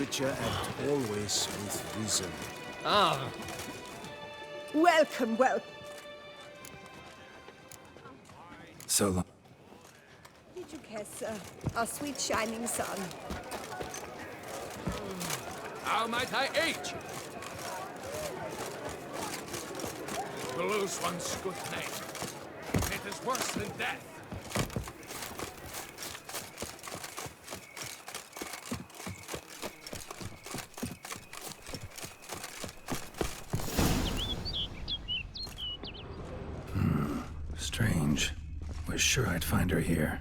Witcher act always with reason. Ah, Welcome, welcome. So long. Did you care, sir? Our sweet shining sun. how might I aid you? To lose one's good name, it is worse than death. Strange. Was sure I'd find her here.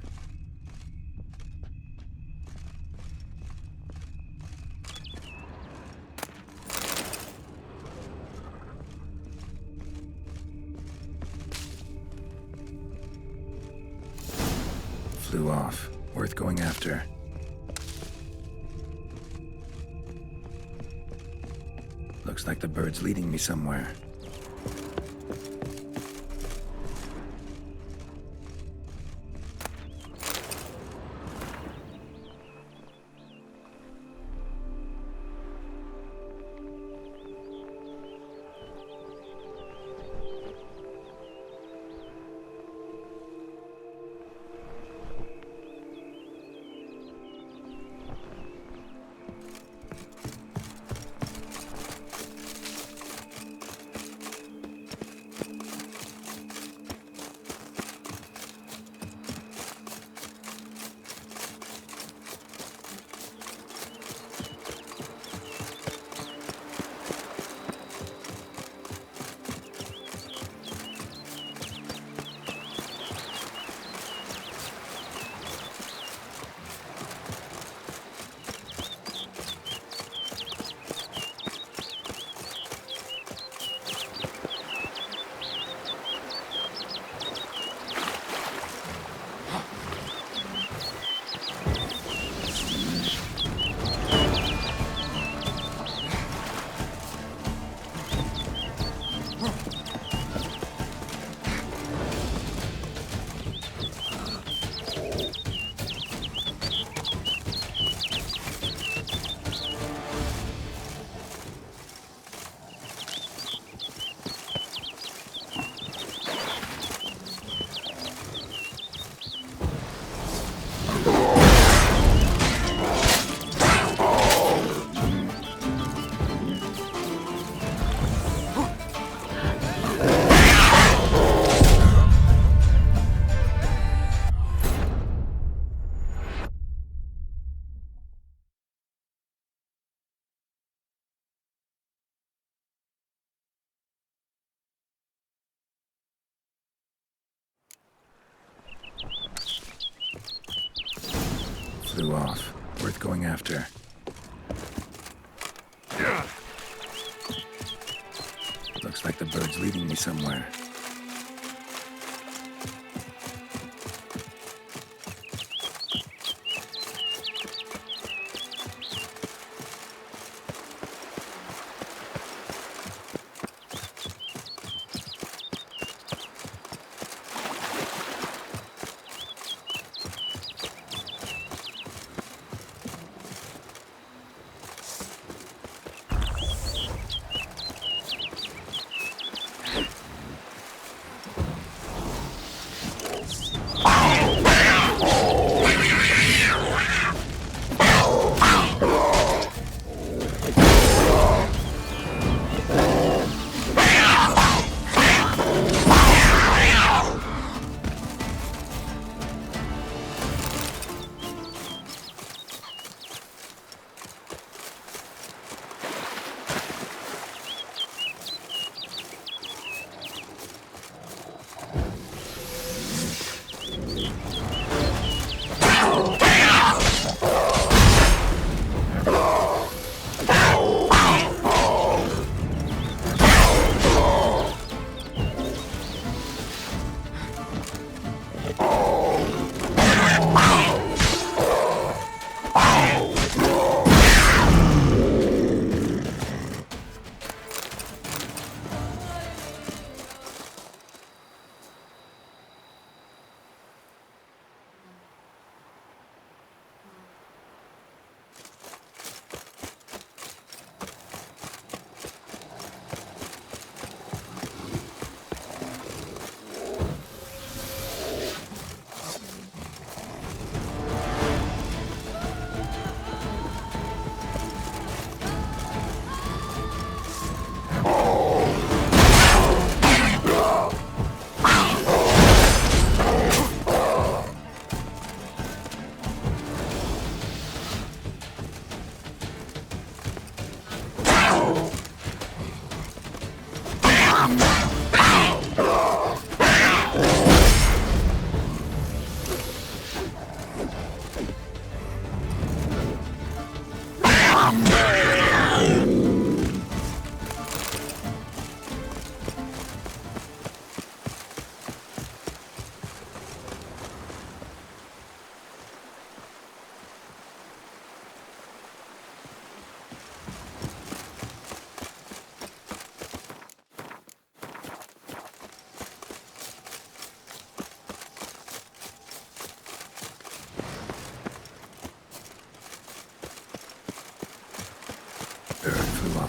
Flew off. Worth going after. Looks like the bird's leading me somewhere. Flew off. Worth going after. Looks like the bird's leading me somewhere.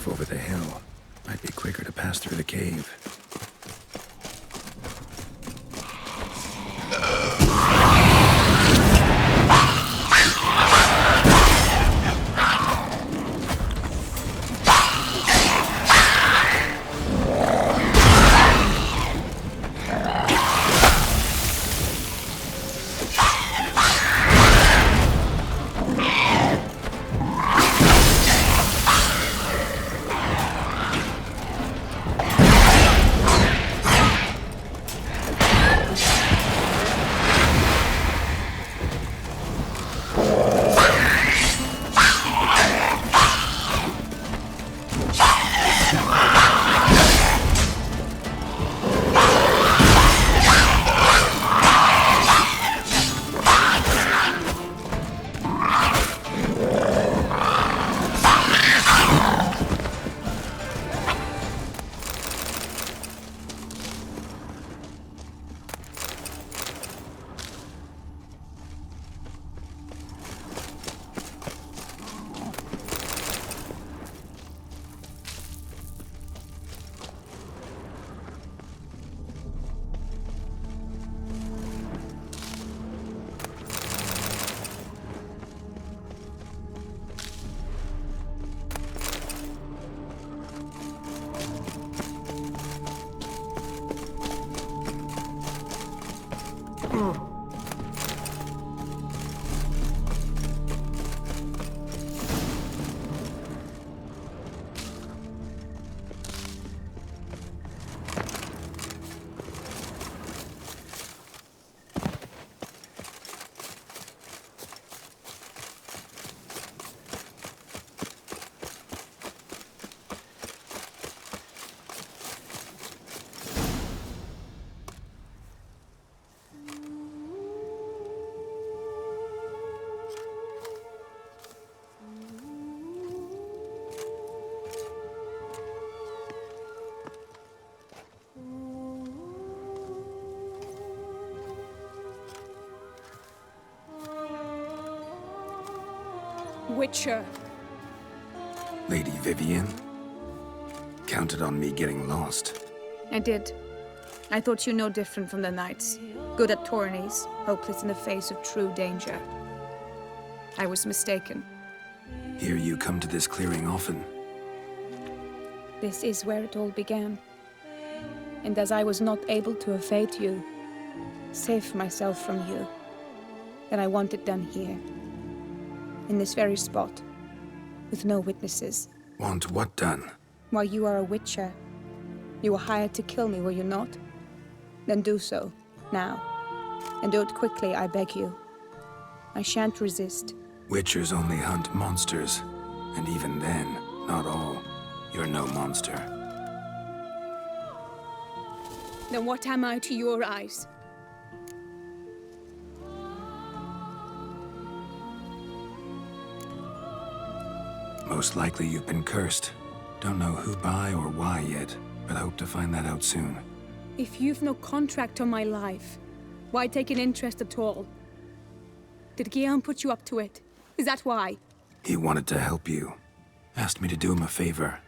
off over the hill. Might be quicker to pass through the cave. Witcher. Lady Vivienne? Counted on me getting lost. I did. I thought you no different from the knights. Good at tourneys, hopeless in the face of true danger. I was mistaken. Hear you come to this clearing often. This is where it all began. And as I was not able to evade you, save myself from you, then I want it done here. In this very spot, with no witnesses. Want what done? While you are a witcher, you were hired to kill me, were you not? Then do so, now. And do it quickly, I beg you. I shan't resist. Witchers only hunt monsters, and even then, not all. You're no monster. Then what am I to your eyes? Most likely you've been cursed. Don't know who by or why yet, but hope to find that out soon. If you've no contract on my life, why take an interest at all? Did Guillaume put you up to it? Is that why? He wanted to help you. Asked me to do him a favor.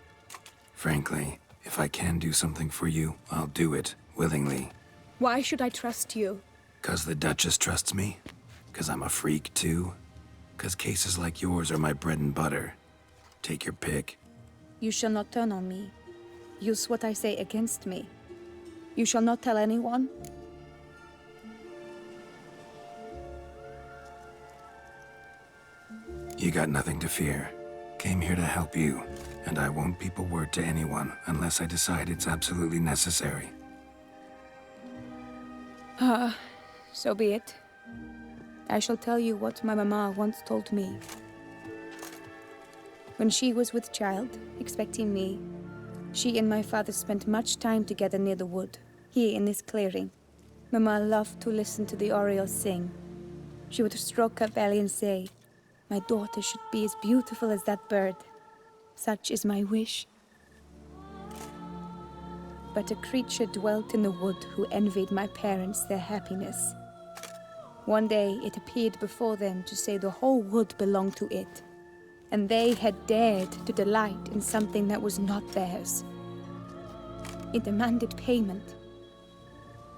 Frankly, if I can do something for you, I'll do it, willingly. Why should I trust you? 'Cause the Duchess trusts me? 'Cause I'm a freak, too? 'Cause cases like yours are my bread and butter. Take your pick. You shall not turn on me. Use what I say against me. You shall not tell anyone? You got nothing to fear. Came here to help you, and I won't peep a word to anyone unless I decide it's absolutely necessary. So be it. I shall tell you what my mama once told me. When she was with child, expecting me, she and my father spent much time together near the wood, here in this clearing. Mama loved to listen to the orioles sing. She would stroke her belly and say, "My daughter should be as beautiful as that bird. Such is my wish." But a creature dwelt in the wood who envied my parents their happiness. One day it appeared before them to say the whole wood belonged to it. and they had dared to delight in something that was not theirs. It demanded payment.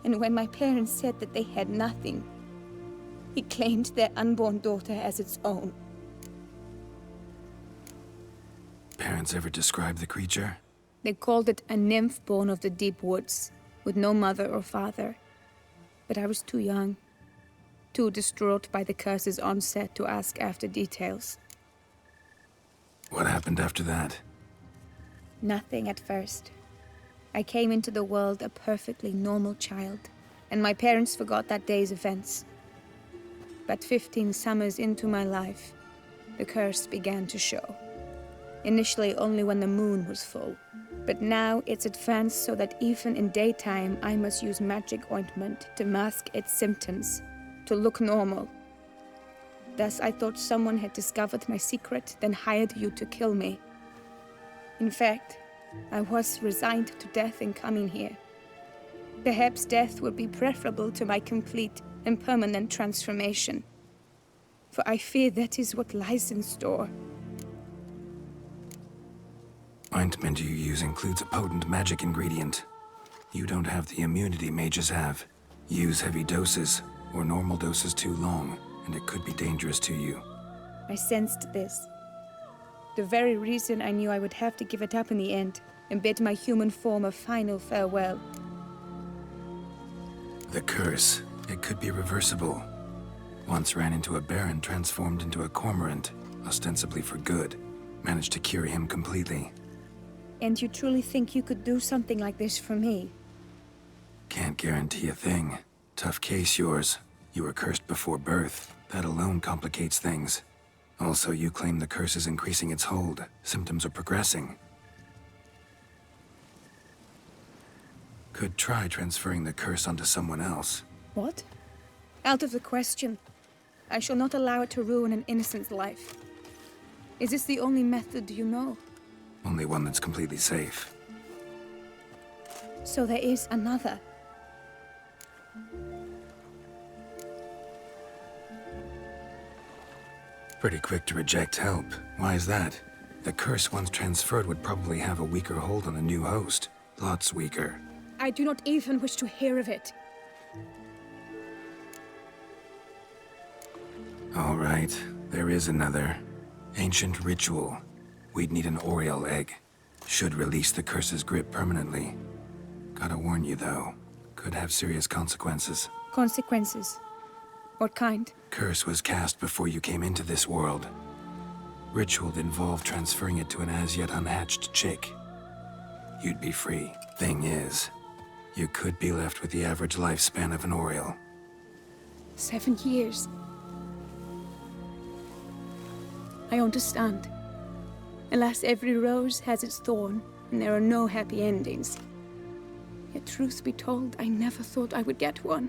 And when my parents said that they had nothing, it claimed their unborn daughter as its own. Parents ever describe the creature? They called it a nymph born of the deep woods, with no mother or father. But I was too young, too distraught by the curse's onset to ask after details. What happened after that? Nothing at first. I came into the world a perfectly normal child, and my parents forgot that day's events. But 15 summers into my life, the curse began to show. Initially only when the moon was full, but now it's advanced so that even in daytime I must use magic ointment to mask its symptoms, to look normal. Thus I thought someone had discovered my secret, then hired you to kill me. In fact, I was resigned to death in coming here. Perhaps death would be preferable to my complete and permanent transformation. For I fear that is what lies in store. Ointment you use includes a potent magic ingredient. You don't have the immunity mages have. Use heavy doses, or normal doses too long, and it could be dangerous to you. I sensed this. The very reason I knew I would have to give it up in the end, and bid my human form a final farewell. The curse, it could be reversible. Once ran into a baron transformed into a cormorant, ostensibly for good. Managed to cure him completely. And you truly think you could do something like this for me? Can't guarantee a thing. Tough case, yours. You were cursed before birth. That alone complicates things. Also, you claim the curse is increasing its hold. Symptoms are progressing. Could try transferring the curse onto someone else. What? Out of the question. I shall not allow it to ruin an innocent's life. Is this the only method you know? Only one that's completely safe. So there is another. Pretty quick to reject help. Why is that? The curse once transferred would probably have a weaker hold on a new host. Lots weaker. I do not even wish to hear of it. All right, there is another. Ancient ritual. We'd need an Oriole egg. Should release the curse's grip permanently. Gotta warn you though, could have serious consequences. Consequences? What kind? Curse was cast before you came into this world. Ritual involved transferring it to an as-yet unhatched chick. You'd be free. Thing is, you could be left with the average lifespan of an Oriole. 7 years. I understand. Alas, every rose has its thorn, and there are no happy endings. Yet truth be told, I never thought I would get one.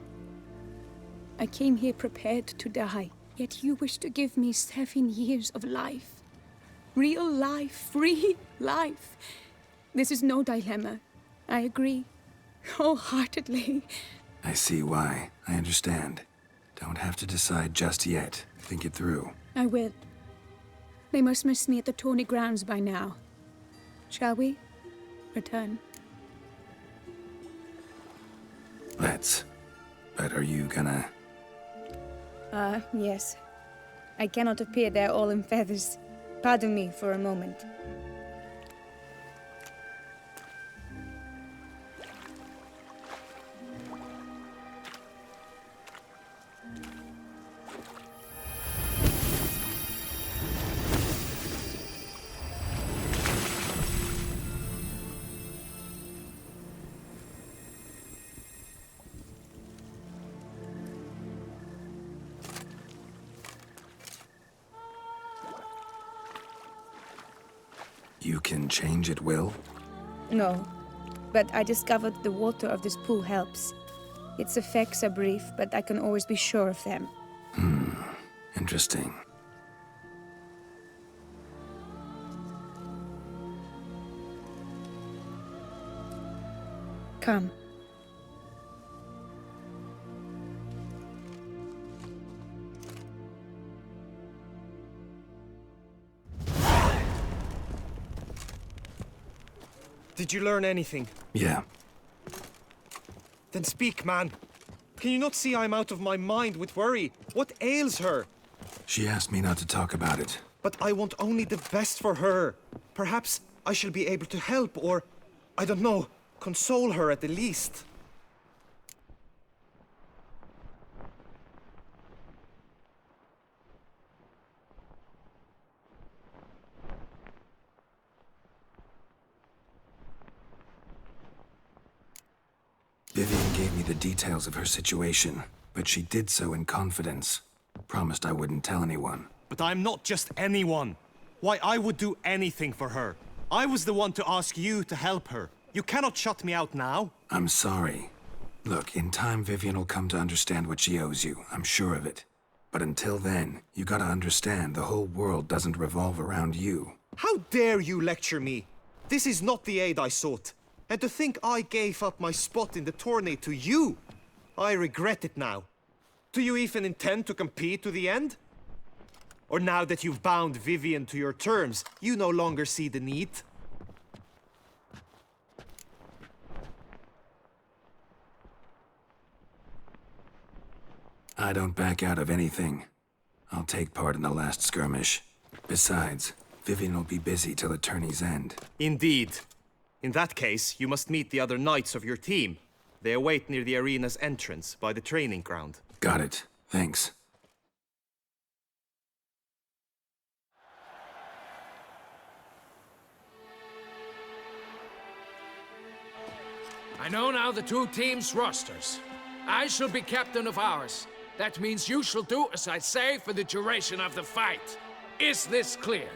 I came here prepared to die, yet you wish to give me 7 years of life. Real life, free life. This is no dilemma. I agree. Wholeheartedly. I see why. I understand. Don't have to decide just yet. Think it through. I will. They must miss me at the Tawny Grounds by now. Shall we? Return. Let's. But are you gonna... Yes. I cannot appear there all in feathers. Pardon me for a moment. You can change at will? No, but I discovered the water of this pool helps. Its effects are brief, but I can always be sure of them. Interesting. Come. Did you learn anything? Yeah. Then speak, man. Can you not see I'm out of my mind with worry? What ails her? She asked me not to talk about it. But I want only the best for her. Perhaps I shall be able to help or, I don't know, console her at the least. Vivian gave me the details of her situation, but she did so in confidence. Promised I wouldn't tell anyone. But I'm not just anyone. Why, I would do anything for her. I was the one to ask you to help her. You cannot shut me out now. I'm sorry. Look, in time Vivian will come to understand what she owes you. I'm sure of it. But until then, you gotta understand the whole world doesn't revolve around you. How dare you lecture me? This is not the aid I sought. And to think I gave up my spot in the tourney to you! I regret it now. Do you even intend to compete to the end? Or now that you've bound Vivian to your terms, you no longer see the need? I don't back out of anything. I'll take part in the last skirmish. Besides, Vivian will be busy till the tourney's end. Indeed. In that case, you must meet the other knights of your team. They await near the arena's entrance, by the training ground. Got it. Thanks. I know now the two teams' rosters. I shall be captain of ours. That means you shall do as I say for the duration of the fight. Is this clear?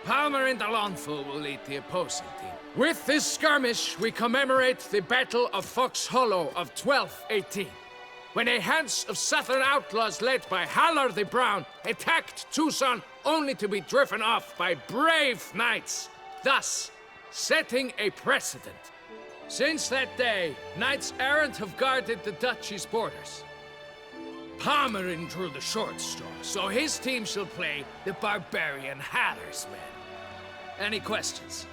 Palmer and Alonso will lead the opposing team. With this skirmish, we commemorate the Battle of Fox Hollow of 1218, when a Hans of Southern outlaws led by Halar the Brown attacked Tucson only to be driven off by brave knights, thus setting a precedent. Since that day, knights errant have guarded the duchy's borders. Palmerin drew the short straw, so his team shall play the barbarian Halar's men. Any questions?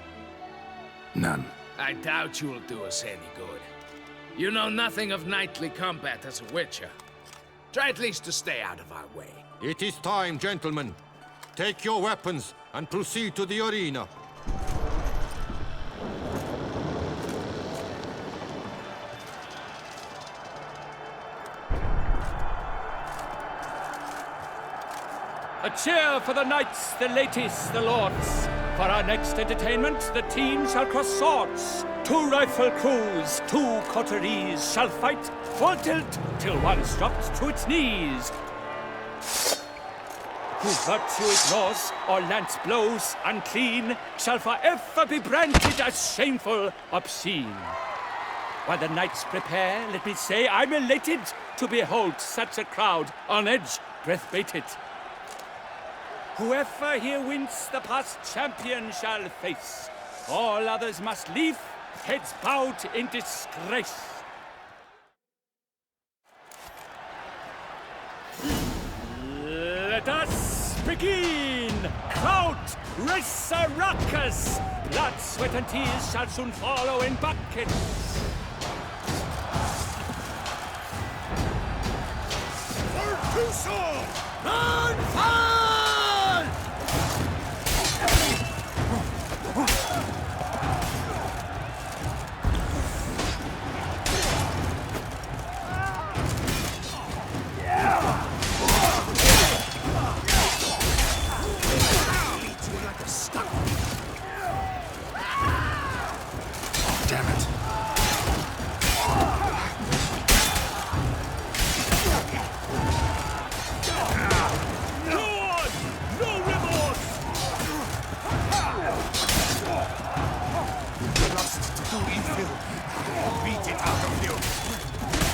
None. I doubt you'll do us any good. You know nothing of knightly combat as a witcher. Try at least to stay out of our way. It is time, gentlemen. Take your weapons and proceed to the arena. A cheer for the knights, the ladies, the lords. For our next entertainment, the team shall cross swords. 2 rifle crews, 2 coteries shall fight full tilt till one's dropped to its knees. Who virtue ignores or lance blows unclean shall forever be branded as shameful, obscene. While the knights prepare, let me say I'm elated to behold such a crowd on edge, breath-baited. Whoever here wins the past champion shall face. All others must leave, heads bowed in disgrace. Let us begin! Crowd, race a ruckus! Blood, sweat, and tears shall soon follow in buckets. For Tucson! Run, fall! Damn it.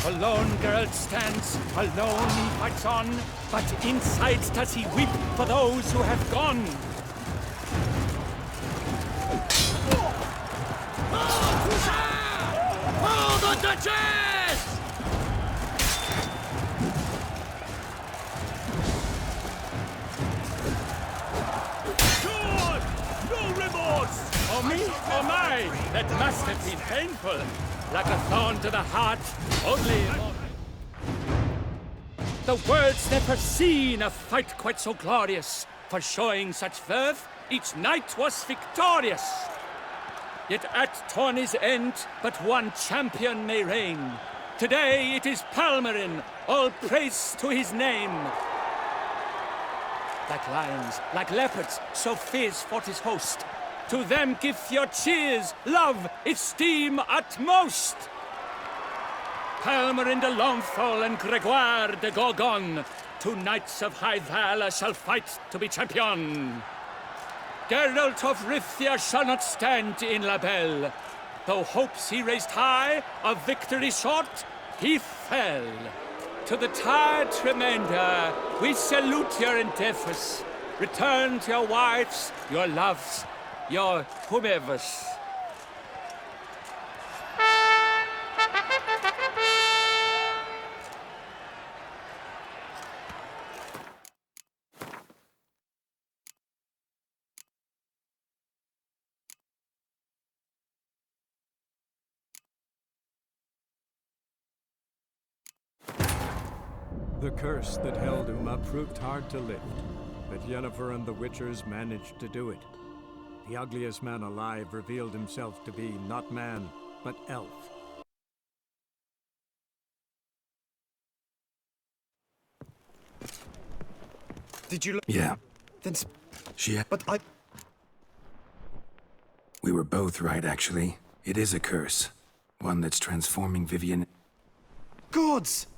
Alone Geralt stands, alone he fights on, but inside does he weep for those who have gone. Hold the Duchess! Good! No remorse! Or me, or mine! That must have been painful. Like a thorn to the heart, only... The world's never seen a fight quite so glorious. For showing such verve, each knight was victorious. Yet at tourney's end, but one champion may reign. Today it is Palmerin, all praise to his name. Like lions, like leopards, so fierce fought his host. To them give your cheers, love, esteem utmost. Palmerin de Longfall and Gregoire de Gorgon, two knights of high valor shall fight to be champion. Geralt of Rivia shall not stand in La Belle. Though hopes he raised high, of victory short, he fell. To the tired remainder, we salute your endeavors. Return to your wives, your loves, your whomevers. The curse that held Uma proved hard to lift, but Yennefer and the Witchers managed to do it. The ugliest man alive revealed himself to be not man, but elf. Did you... Yeah, Then... she... But I... We were both right, actually. It is a curse. One that's transforming Vivian... Gods!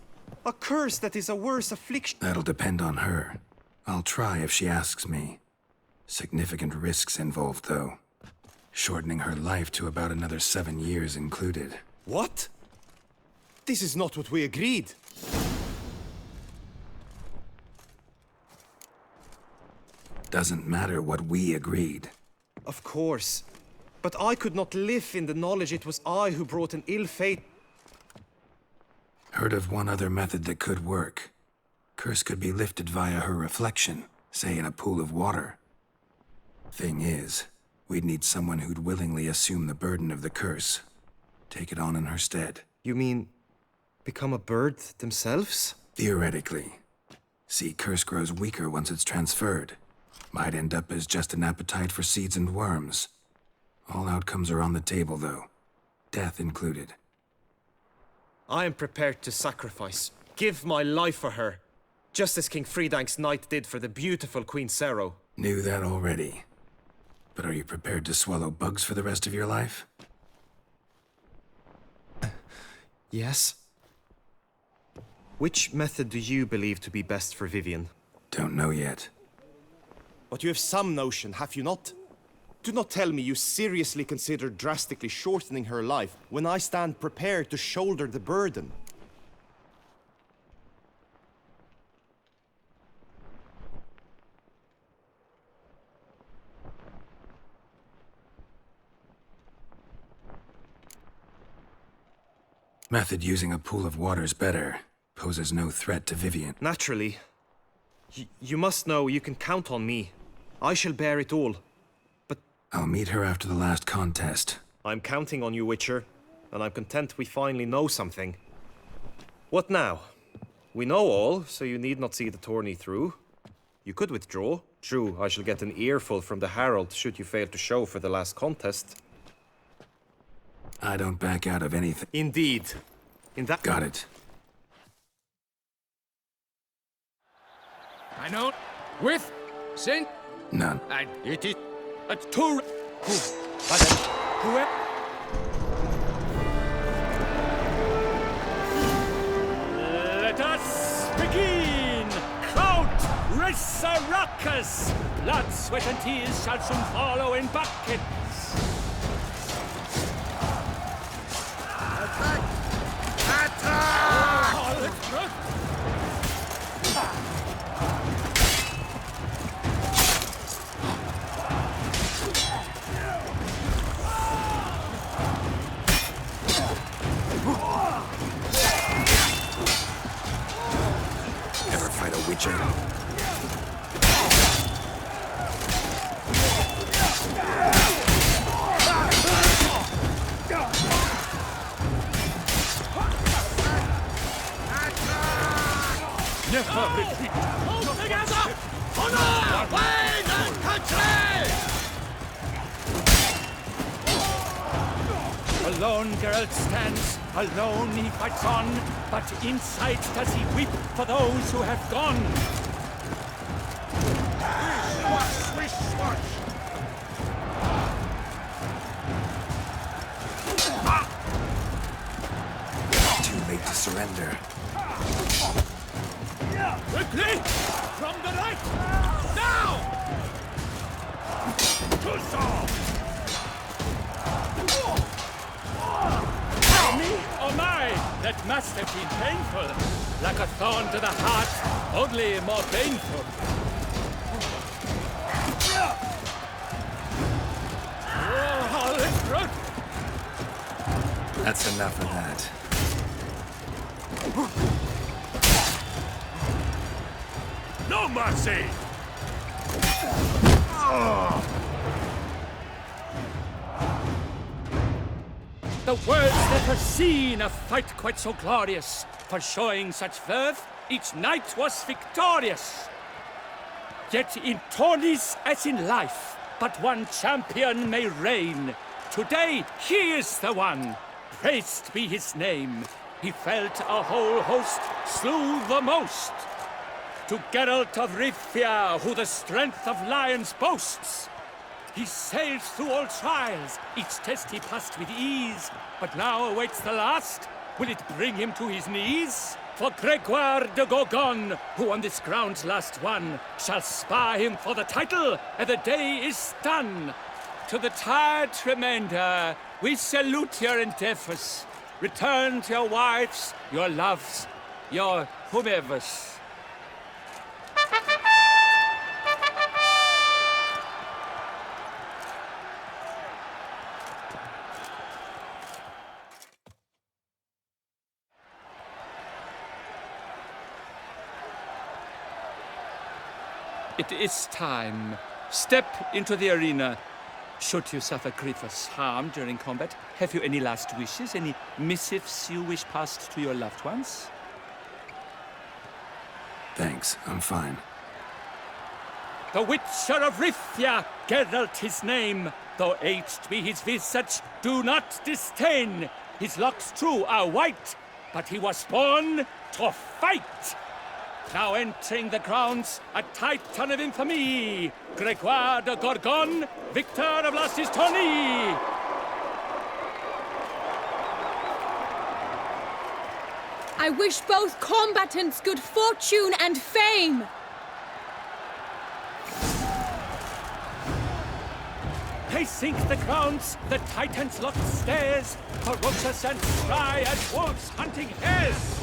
A curse that is a worse affliction. That'll depend on her. I'll try if she asks me. Significant risks involved, though. Shortening her life to about another 7 years included. What? This is not what we agreed. Doesn't matter what we agreed. Of course. But I could not live in the knowledge it was I who brought an ill fate. Heard of one other method that could work. Curse could be lifted via her reflection, say in a pool of water. Thing is, we'd need someone who'd willingly assume the burden of the curse. Take it on in her stead. You mean... become a bird themselves? Theoretically. See, curse grows weaker once it's transferred. Might end up as just an appetite for seeds and worms. All outcomes are on the table, though. Death included. I am prepared to sacrifice. Give my life for her. Just as King Fridank's knight did for the beautiful Queen Sero. Knew that already. But are you prepared to swallow bugs for the rest of your life? Yes. Which method do you believe to be best for Vivian? Don't know yet. But you have some notion, have you not? Do not tell me you seriously consider drastically shortening her life when I stand prepared to shoulder the burden. Method using a pool of water's better. Poses no threat to Vivian. Naturally. You must know you can count on me. I shall bear it all. I'll meet her after the last contest. I'm counting on you, Witcher, and I'm content we finally know something. What now? We know all, so you need not see the tourney through. You could withdraw. True, I shall get an earful from the Herald should you fail to show for the last contest. I don't back out of anything. Indeed. In that... Got it. I know. With Saint... None. It is... Two... But then, whoever... Let us begin! Crowd, race a ruckus! Blood, sweat, and tears shall soon follow in buckets. Attack! Attack! Oh, let's go! Ever fight a Witcher? Never retreat. Hold together! Honor! Wayne and country! Alone Geralt stands, alone he fights on, but inside does he weep for those who have gone. Swish, swash! Too late to surrender. Quickly! From the right! Now! Oh my! That must have been painful. Like a thorn to the heart, only more painful. Oh, let's run! That's enough of that. No mercy! The world's never seen a fight quite so glorious. For showing such verve, each knight was victorious. Yet in tourneys as in life, but one champion may reign. Today, he is the one. Praised be his name. He felt a whole host, slew the most. To Geralt of Rivia, who the strength of lions boasts. He sailed through all trials, each test he passed with ease. But now awaits the last. Will it bring him to his knees? For Gregoire de Gorgon, who on this ground last won, shall spar him for the title, and the day is done. To the tired remainder, we salute your endeavors. Return to your wives, your loves, your whomevers. It is time. Step into the arena. Should you suffer grievous harm during combat, have you any last wishes? Any missives you wish passed to your loved ones? Thanks, I'm fine. The Witcher of Rivia, Geralt his name. Though aged be his visage, do not disdain. His locks true are white, but he was born to fight. Now entering the grounds, a titan of infamy, Gregoire de Gorgon, victor of last his tourney. I wish both combatants good fortune and fame. They sink the grounds, the titans locked stairs, ferocious and spry as wolves hunting hares.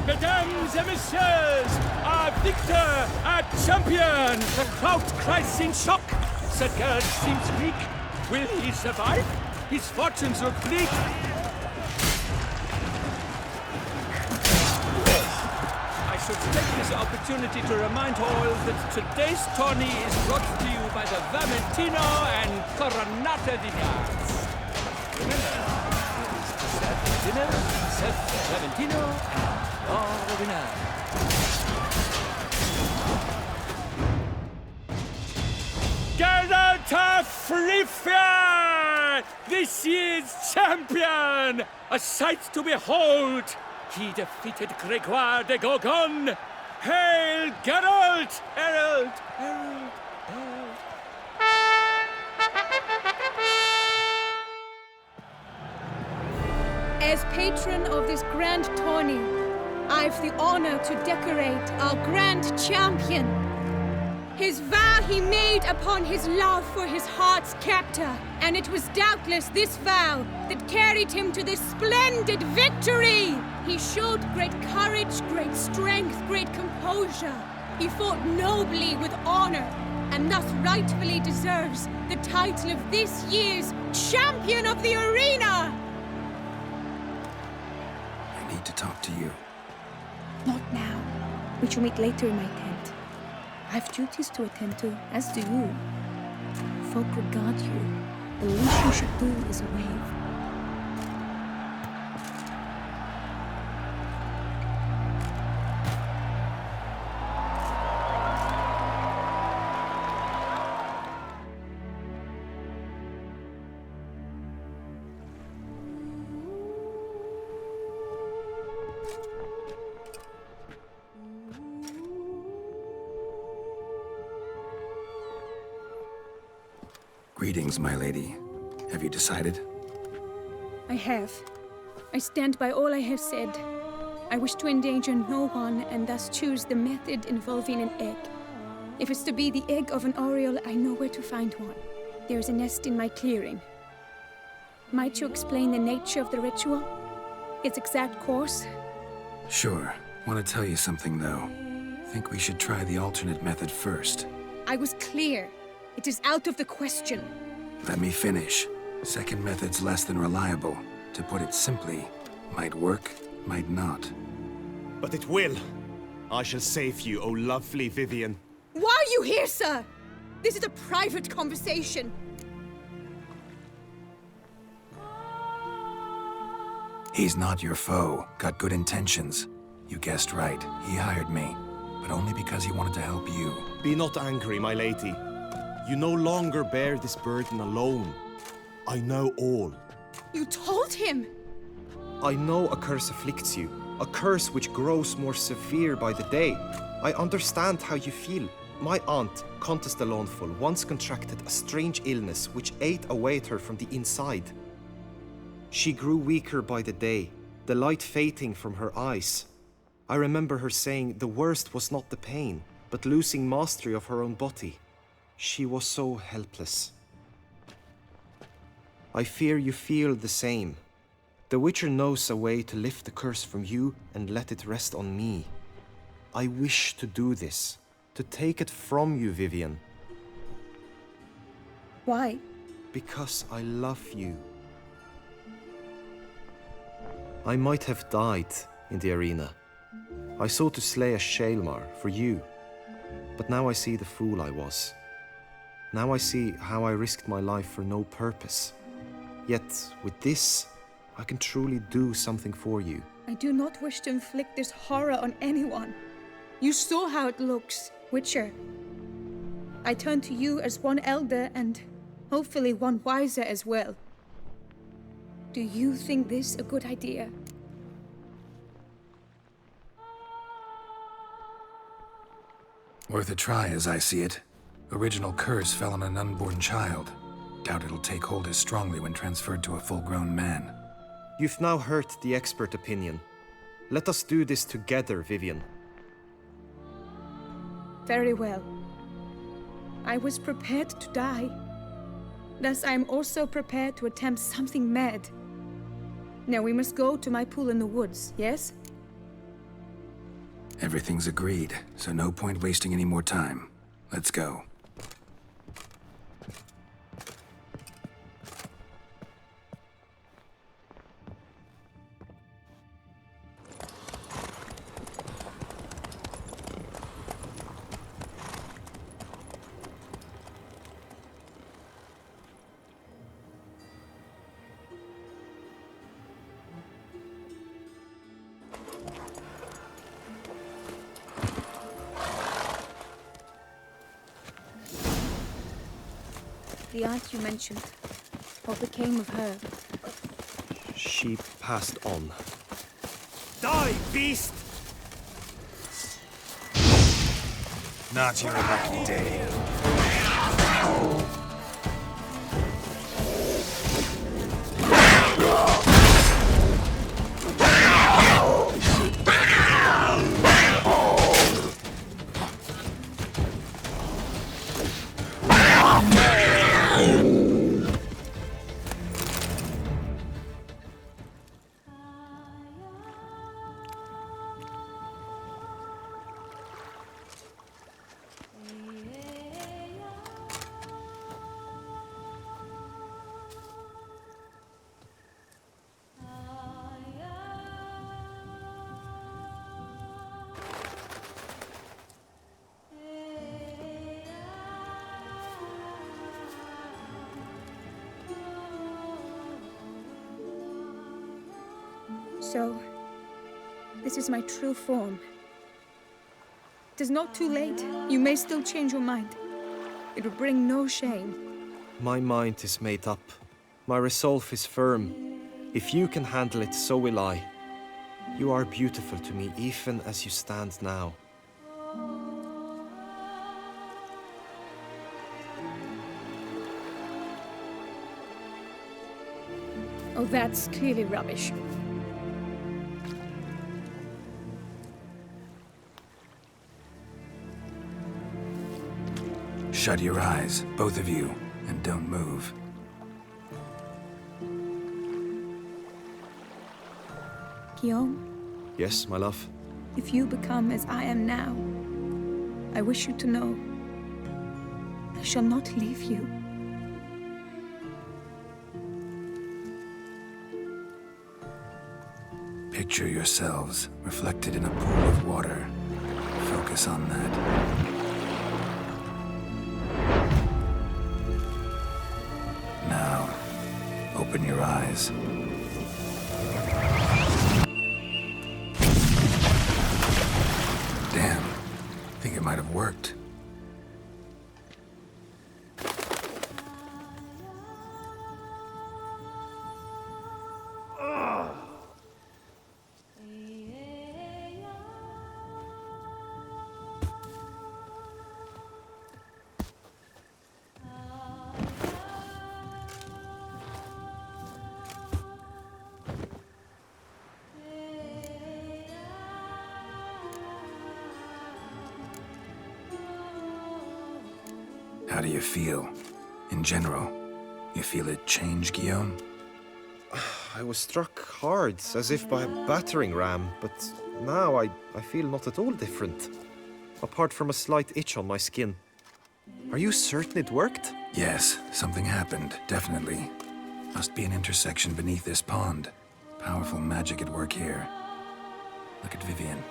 Mesdames et messieurs, our victor, our champion! The crowd cries in shock. Sir Geralt seems weak. Will he survive? His fortunes look bleak. I should take this opportunity to remind all that today's tourney is brought to you by the Vermentino and Coronata vineyards. Remember, serve the dinner, serve Vermentino, and winner. Geralt of Rivia, this year's champion, a sight to behold. He defeated Gregoire de Gorgon. Hail, Geralt! Herald, herald, herald. As patron of this grand tourney, I've the honor to decorate our grand champion. His vow he made upon his love for his heart's captor, and it was doubtless this vow that carried him to this splendid victory. He showed great courage, great strength, great composure. He fought nobly with honor, and thus rightfully deserves the title of this year's Champion of the Arena. I need to talk to you. Not now. We shall meet later in my tent. I have duties to attend to, as do you. Folk regard you. The least you should do is wave. Greetings, my lady. Have you decided? I have. I stand by all I have said. I wish to endanger no one and thus choose the method involving an egg. If it's to be the egg of an Oriole, I know where to find one. There is a nest in my clearing. Might you explain the nature of the ritual? Its exact course? Sure. Want to tell you something, though. Think we should try the alternate method first. I was clear. It is out of the question. Let me finish. Second method's less than reliable. To put it simply, might work, might not. But it will. I shall save you, O lovely Vivian. Why are you here, sir? This is a private conversation. He's not your foe. Got good intentions. You guessed right. He hired me. But only because he wanted to help you. Be not angry, my lady. You no longer bear this burden alone. I know all. You told him! I know a curse afflicts you. A curse which grows more severe by the day. I understand how you feel. My aunt, Countess de Launfal, once contracted a strange illness which ate away at her from the inside. She grew weaker by the day, the light fading from her eyes. I remember her saying the worst was not the pain, but losing mastery of her own body. She was so helpless. I fear you feel the same. The Witcher knows a way to lift the curse from you and let it rest on me. I wish to do this, to take it from you, Vivian. Why? Because I love you. I might have died in the arena. I sought to slay a Shaelmar for you. But now I see the fool I was. Now I see how I risked my life for no purpose. Yet, with this, I can truly do something for you. I do not wish to inflict this horror on anyone. You saw how it looks, Witcher. I turn to you as one elder and hopefully one wiser as well. Do you think this a good idea? Worth a try, as I see it. Original curse fell on an unborn child. Doubt it'll take hold as strongly when transferred to a full-grown man. You've now heard the expert opinion. Let us do this together, Vivian. Very well. I was prepared to die. Thus I am also prepared to attempt something mad. Now we must go to my pool in the woods, yes? Everything's agreed, so no point wasting any more time. Let's go. The aunt you mentioned. What became of her? She passed on. Die, beast! Not your lucky day. So, this is my true form. It is not too late. You may still change your mind. It will bring no shame. My mind is made up. My resolve is firm. If you can handle it, so will I. You are beautiful to me, even as you stand now. that's clearly rubbish. Shut your eyes, both of you, and don't move. Guillaume, Yes, my love. if you become as I am now, I wish you to know I shall not leave you. Picture yourselves reflected in a pool of water. Focus on that. Now, open your eyes. Damn, think it might have worked. How do you feel? In general, you feel it change, Guillaume? I was struck hard, as if by a battering ram, but now I feel not at all different. Apart from a slight itch on my skin. Are you certain it worked? Yes, something happened, definitely. Must be an intersection beneath this pond. Powerful magic at work here. Look at Vivian.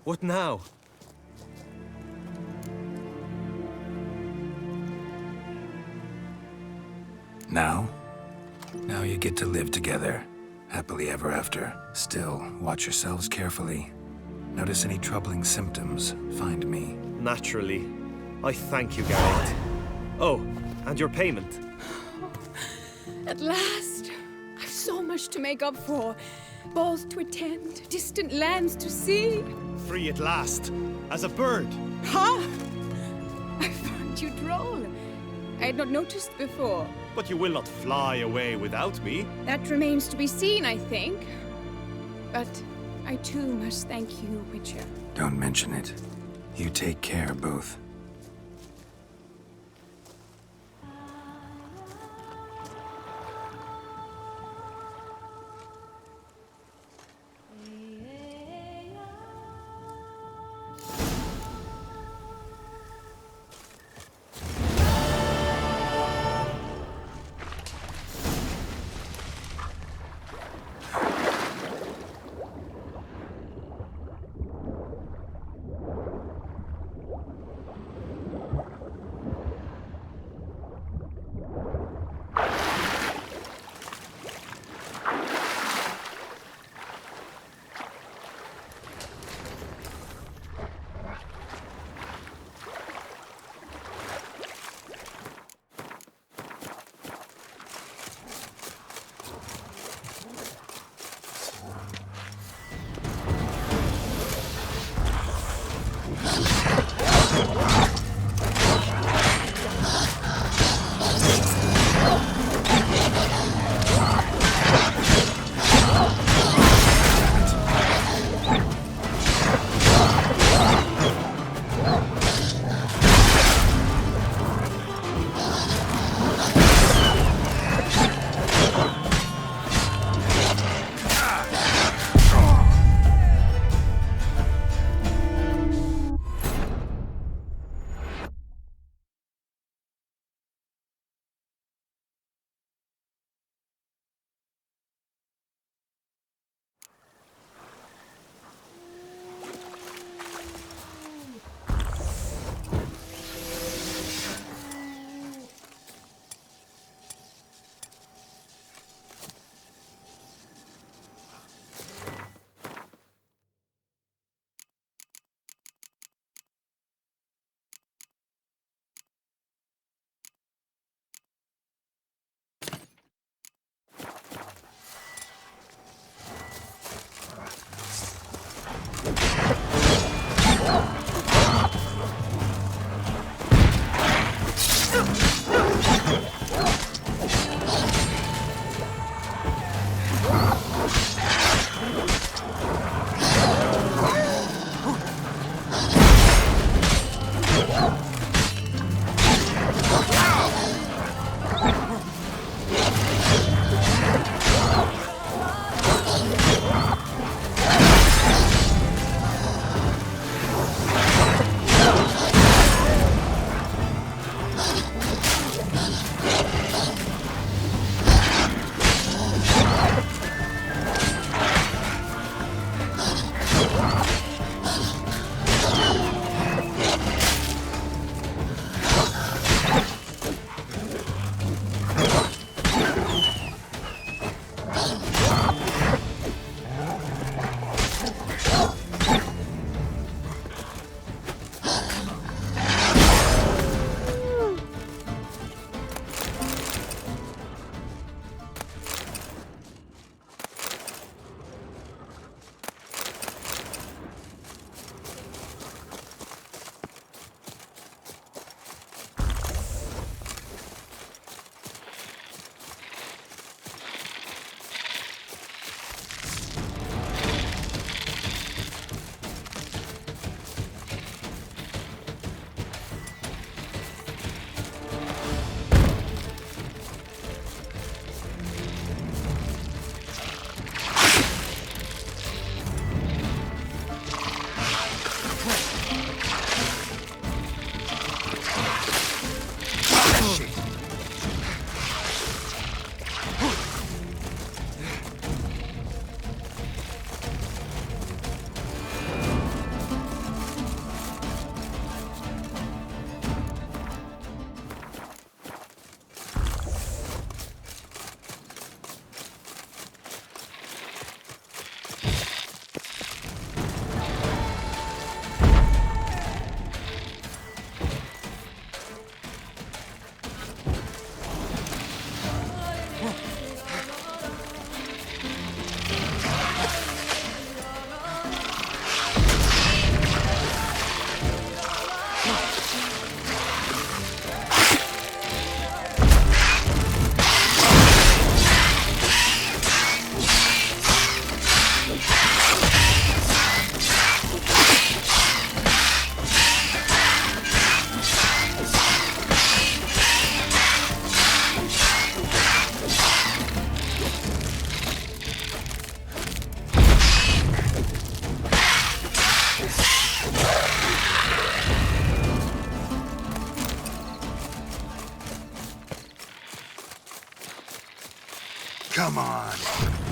What now? Now? Now you get to live together. Happily ever after. Still, watch yourselves carefully. Notice any troubling symptoms, find me. Naturally. I thank you, Garrett. Oh, and your payment. At last! I've so much to make up for. Balls to attend, distant lands to see. Free at last. As a bird. Ha! I find you droll. I had not noticed before. But you will not fly away without me. That remains to be seen, I think. But I too must thank you, Witcher. Don't mention it. You take care, both. Come on.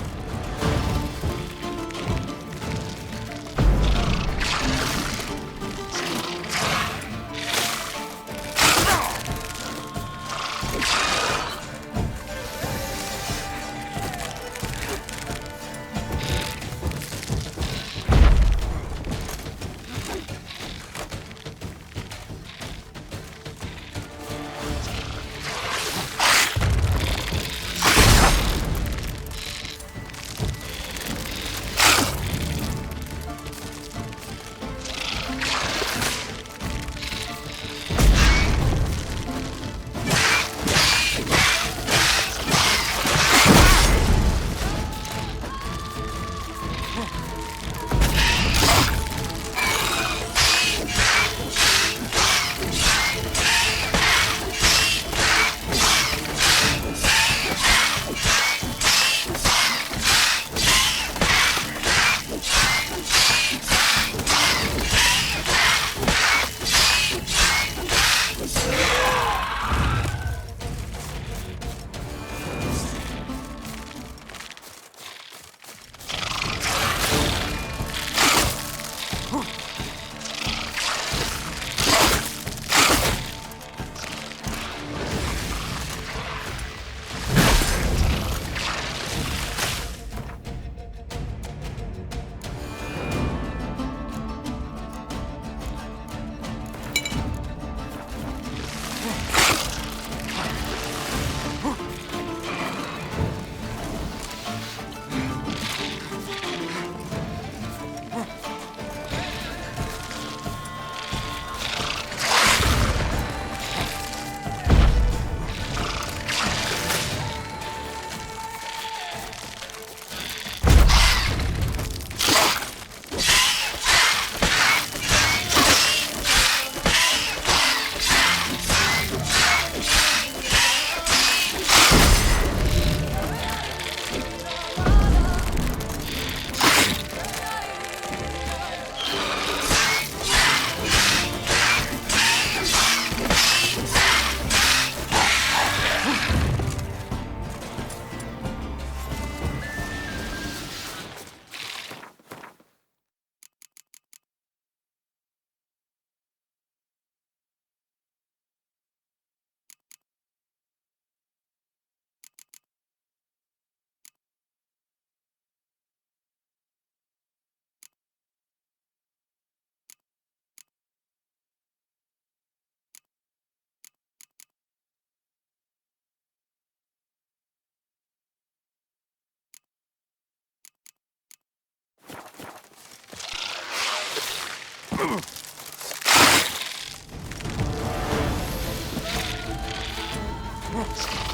Trust.